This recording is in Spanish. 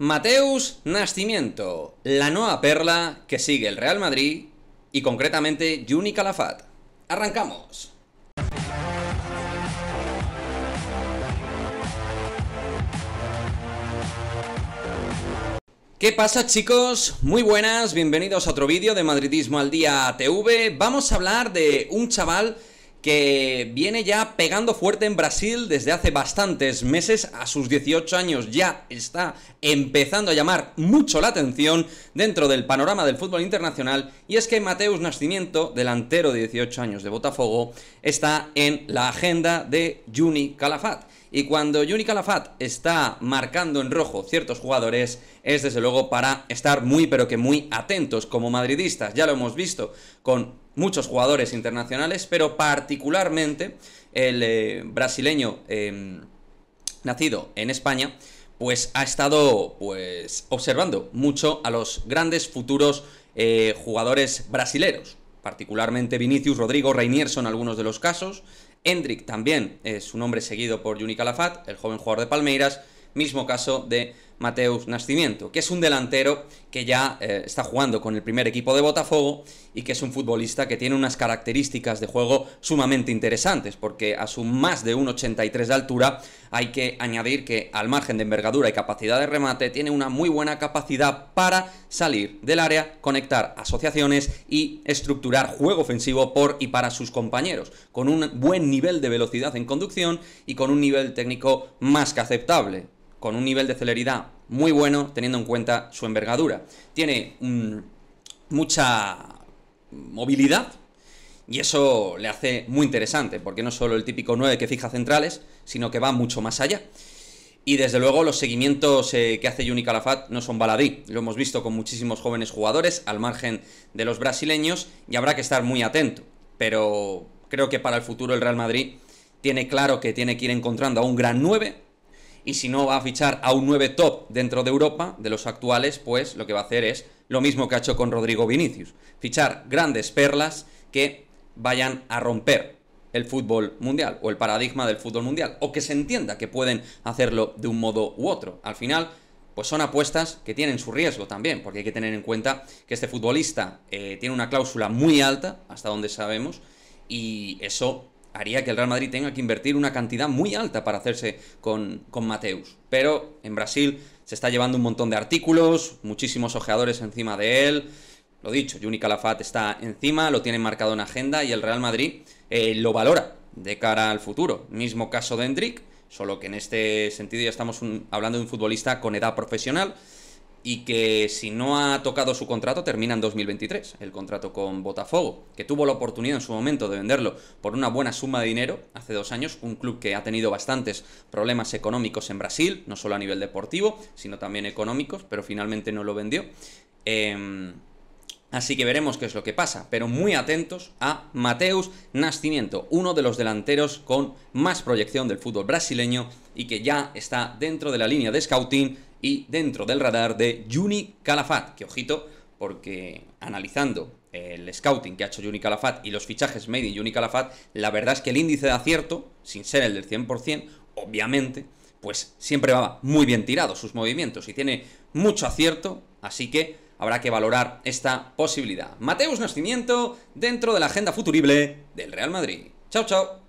Mateus Nascimento, la nueva perla que sigue el Real Madrid y concretamente Juni Calafat. ¡Arrancamos! ¿Qué pasa, chicos? Muy buenas, bienvenidos a otro vídeo de Madridismo al Día TV. Vamos a hablar de un chaval que viene ya pegando fuerte en Brasil desde hace bastantes meses. A sus 18 años ya está empezando a llamar mucho la atención dentro del panorama del fútbol internacional, y es que Mateus Nascimento, delantero de 18 años de Botafogo, está en la agenda de Juni Calafat. Y cuando Juni Calafat está marcando en rojo ciertos jugadores, es desde luego para estar muy pero que muy atentos como madridistas. Ya lo hemos visto con muchos jugadores internacionales, pero particularmente el brasileño nacido en España, pues ha estado observando mucho a los grandes futuros jugadores brasileros, particularmente Vinicius, Rodrigo, Reinier son algunos de los casos. Endrick también es un hombre seguido por Juni Calafat, el joven jugador de Palmeiras. Mismo caso de Mateus Nascimento, que es un delantero que ya está jugando con el primer equipo de Botafogo y que es un futbolista que tiene unas características de juego sumamente interesantes, porque a su más de 1,83 de altura hay que añadir que, al margen de envergadura y capacidad de remate, tiene una muy buena capacidad para salir del área, conectar asociaciones y estructurar juego ofensivo por y para sus compañeros, con un buen nivel de velocidad en conducción y con un nivel técnico más que aceptable, con un nivel de celeridad muy bueno teniendo en cuenta su envergadura. Tiene mucha movilidad y eso le hace muy interesante, porque no es solo el típico 9 que fija centrales, sino que va mucho más allá. Y desde luego los seguimientos que hace Juni Calafat no son baladí. Lo hemos visto con muchísimos jóvenes jugadores al margen de los brasileños y habrá que estar muy atento. Pero creo que para el futuro el Real Madrid tiene claro que tiene que ir encontrando a un gran 9. Y si no va a fichar a un 9 top dentro de Europa, de los actuales, pues lo que va a hacer es lo mismo que ha hecho con Rodrigo Vinicius. Fichar grandes perlas que vayan a romper el fútbol mundial o el paradigma del fútbol mundial, o que se entienda que pueden hacerlo de un modo u otro. Al final, pues son apuestas que tienen su riesgo también, porque hay que tener en cuenta que este futbolista tiene una cláusula muy alta, hasta donde sabemos, y eso haría que el Real Madrid tenga que invertir una cantidad muy alta para hacerse con Mateus. Pero en Brasil se está llevando un montón de artículos, muchísimos ojeadores encima de él. Lo dicho, Juni Calafat está encima, lo tienen marcado en agenda y el Real Madrid lo valora de cara al futuro. Mismo caso de Endrick, solo que en este sentido ya estamos hablando de un futbolista con edad profesional y que, si no ha tocado su contrato, termina en 2023, el contrato con Botafogo, que tuvo la oportunidad en su momento de venderlo por una buena suma de dinero hace 2 años, un club que ha tenido bastantes problemas económicos en Brasil, no solo a nivel deportivo, sino también económicos, pero finalmente no lo vendió. Así que veremos qué es lo que pasa, pero muy atentos a Mateus Nascimento, uno de los delanteros con más proyección del fútbol brasileño y que ya está dentro de la línea de scouting y dentro del radar de Juni Calafat, que ojito, porque analizando el scouting que ha hecho Juni Calafat y los fichajes made in Juni Calafat, la verdad es que el índice de acierto, sin ser el del 100%, obviamente, pues siempre va muy bien tirado sus movimientos y tiene mucho acierto, así que habrá que valorar esta posibilidad. Mateus Nascimento dentro de la agenda futurible del Real Madrid. Chao, chao.